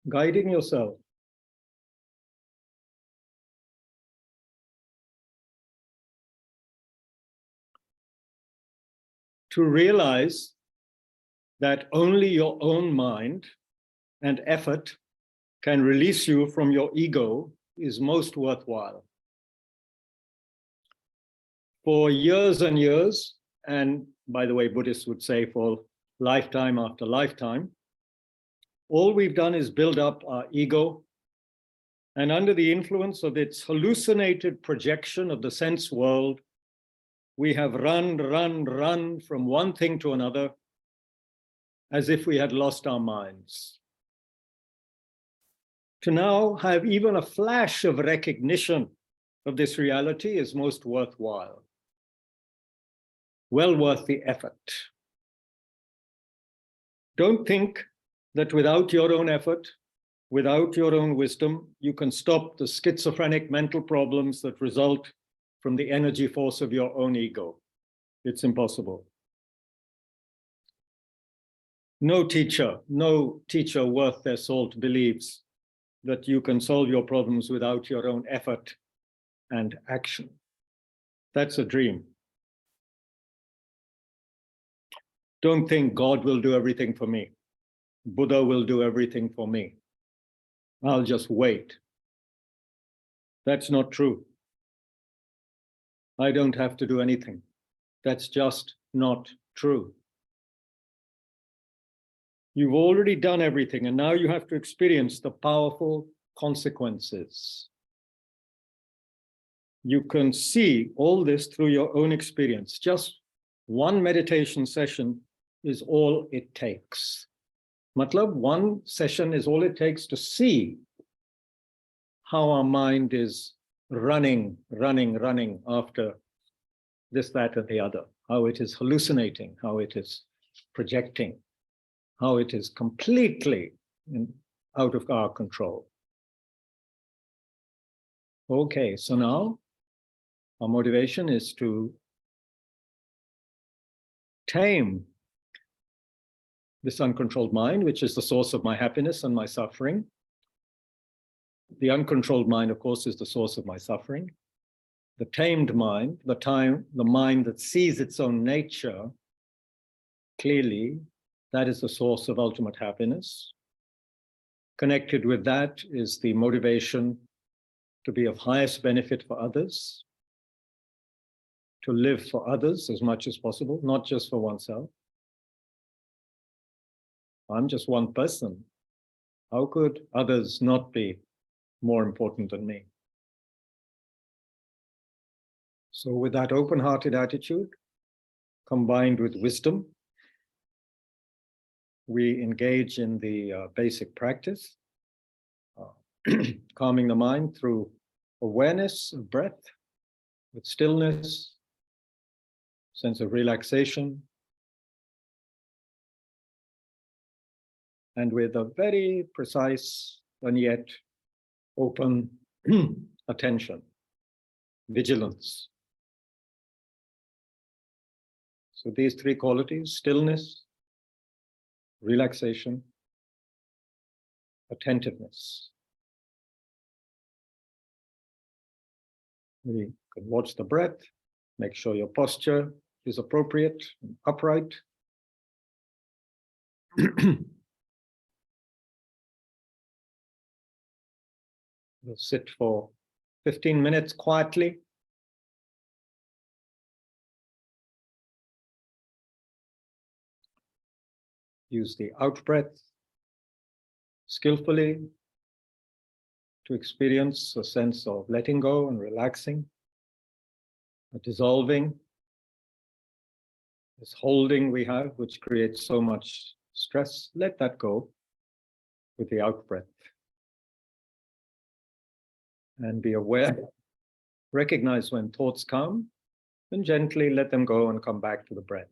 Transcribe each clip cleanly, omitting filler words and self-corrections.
guiding yourself. To realize that only your own mind and effort can release you from your ego is most worthwhile. For years and years, and by the way, Buddhists would say for lifetime after lifetime, all we've done is build up our ego, and under the influence of its hallucinated projection of the sense world, we have run from one thing to another as if we had lost our minds. To now have even a flash of recognition of this reality is most worthwhile. Well worth the effort. Don't think that without your own effort, without your own wisdom, you can stop the schizophrenic mental problems that result from the energy force of your own ego. It's impossible. No teacher worth their salt believes that you can solve your problems without your own effort and action. That's a dream. Don't think God will do everything for me. Buddha will do everything for me. I'll just wait. That's not true. I don't have to do anything. That's just not true. You've already done everything, and now you have to experience the powerful consequences. You can see all this through your own experience. Just one meditation session is all it takes. Matlab, one session is all it takes to see how our mind is running after this, that, and the other, how it is hallucinating, how it is projecting, how it is completely out of our control. Okay, so now our motivation is to tame this uncontrolled mind, which is the source of my happiness and my suffering. The uncontrolled mind, of course, is the source of my suffering. The tamed mind, the mind that sees its own nature clearly, that is the source of ultimate happiness. Connected with that is the motivation to be of highest benefit for others, to live for others as much as possible, not just for oneself. I'm just one person. How could others not be more important than me? So with that open-hearted attitude, combined with wisdom, we engage in the basic practice, calming the mind through awareness of breath, with stillness, sense of relaxation, and with a very precise and yet open attention, vigilance. So these three qualities: stillness, relaxation, attentiveness. We can watch the breath, make sure your posture is appropriate and upright. We'll sit for 15 minutes quietly. Use the out breath skillfully to experience a sense of letting go and relaxing, a dissolving, this holding we have, which creates so much stress. Let that go with the out breath. And be aware, recognize when thoughts come, and gently let them go and come back to the breath.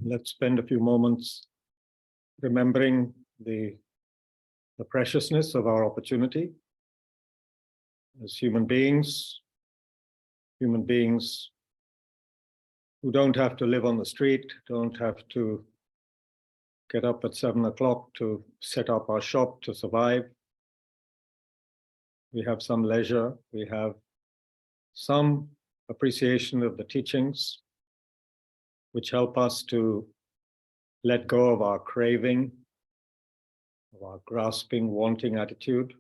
let's spend a few moments remembering the preciousness of our opportunity as human beings who don't have to live on the street, don't have to get up at 7 o'clock to set up our shop to survive. We have some leisure, we have some appreciation of the teachings which help us to let go of our craving, of our grasping, wanting attitude,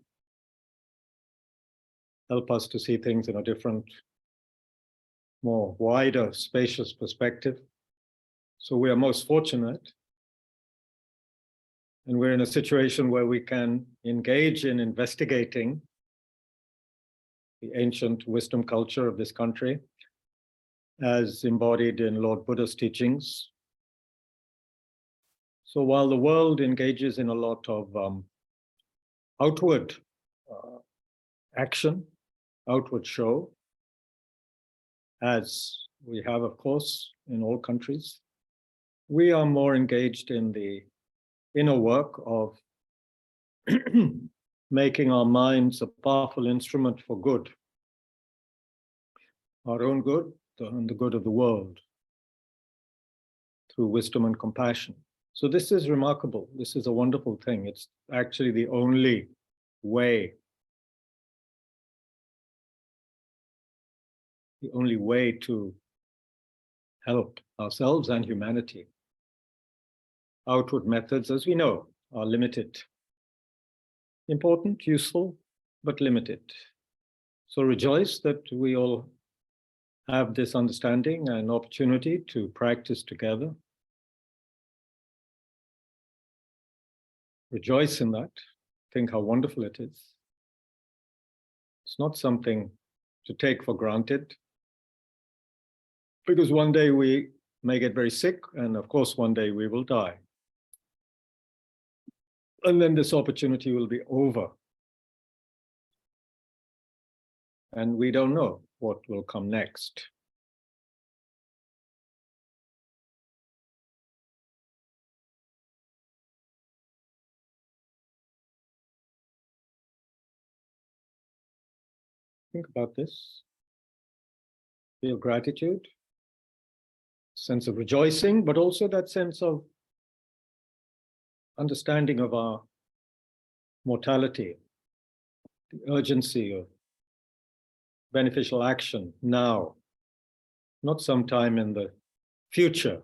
help us to see things in a different, more wider, spacious perspective. So we are most fortunate, and we're in a situation where we can engage in investigating the ancient wisdom culture of this country as embodied in Lord Buddha's teachings. So while the world engages in a lot of outward action, outward show, as we have, of course, in all countries, we are more engaged in the inner work of making our minds a powerful instrument for good, our own good and the good of the world, through wisdom and compassion. So this is remarkable. This is a wonderful thing. It's actually the only way to help ourselves and humanity. Outward methods, as we know, are limited. Important, useful, but limited. So rejoice that we all have this understanding and opportunity to practice together. Rejoice in that. Think how wonderful it is. It's not something to take for granted, because one day we may get very sick, and of course one day we will die. And then this opportunity will be over. And we don't know what will come next. Think about this. Feel gratitude, sense of rejoicing, but also that sense of understanding of our mortality, the urgency of beneficial action now, not sometime in the future.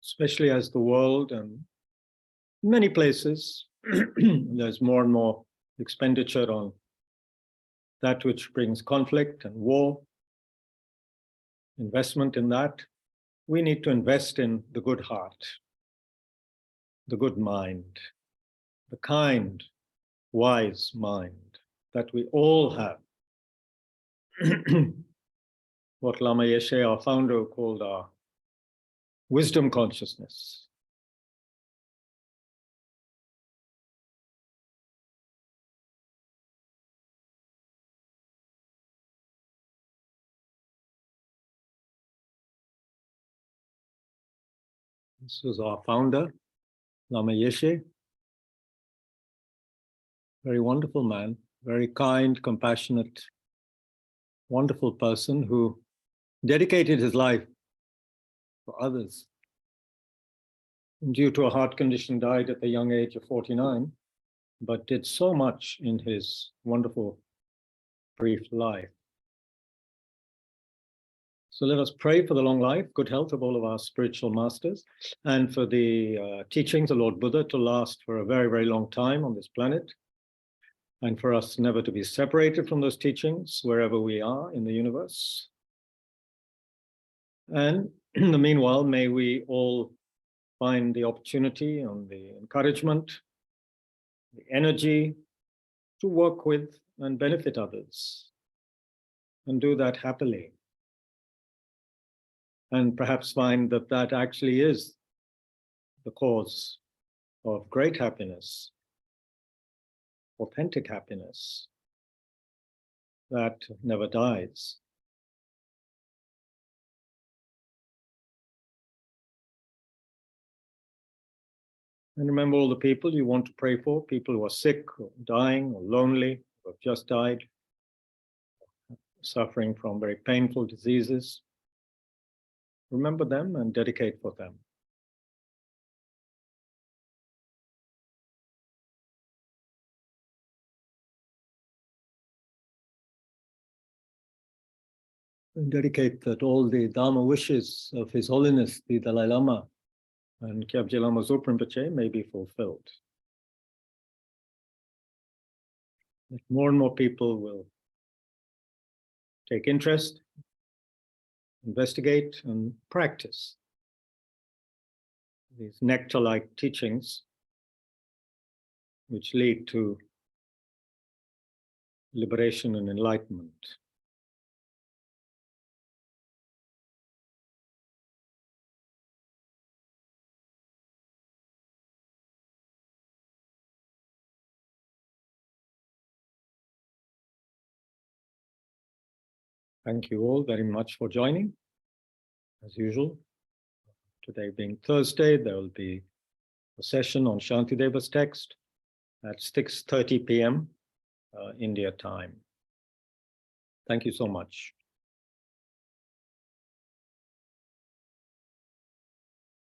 Especially as the world and many places, there's more and more expenditure on that which brings conflict and war, investment in that. We need to invest in the good heart, the good mind, the kind, wise mind that we all have. What Lama Yeshe, our founder, called our wisdom consciousness. This was our founder, Lama Yeshe. Very wonderful man, very kind, compassionate, wonderful person who dedicated his life for others. And due to a heart condition, died at the young age of 49, but did so much in his wonderful, brief life. So let us pray for the long life, good health of all of our spiritual masters, and for the teachings of Lord Buddha to last for a very, very long time on this planet, and for us never to be separated from those teachings wherever we are in the universe. And in the meanwhile, may we all find the opportunity and the encouragement, the energy to work with and benefit others, and do that happily. And perhaps find that that actually is the cause of great happiness, authentic happiness that never dies. And remember all the people you want to pray for, people who are sick or dying or lonely, who have just died, suffering from very painful diseases. Remember them and dedicate for them. And dedicate that all the Dharma wishes of His Holiness, the Dalai Lama and Kyabje Lama Zopa Rinpoche may be fulfilled. That more and more people will take interest, investigate, and practice these nectar-like teachings which lead to liberation and enlightenment. Thank you all very much for joining. As usual, today being Thursday, there will be a session on Shantideva's text at 6:30 p.m. India time. Thank you so much.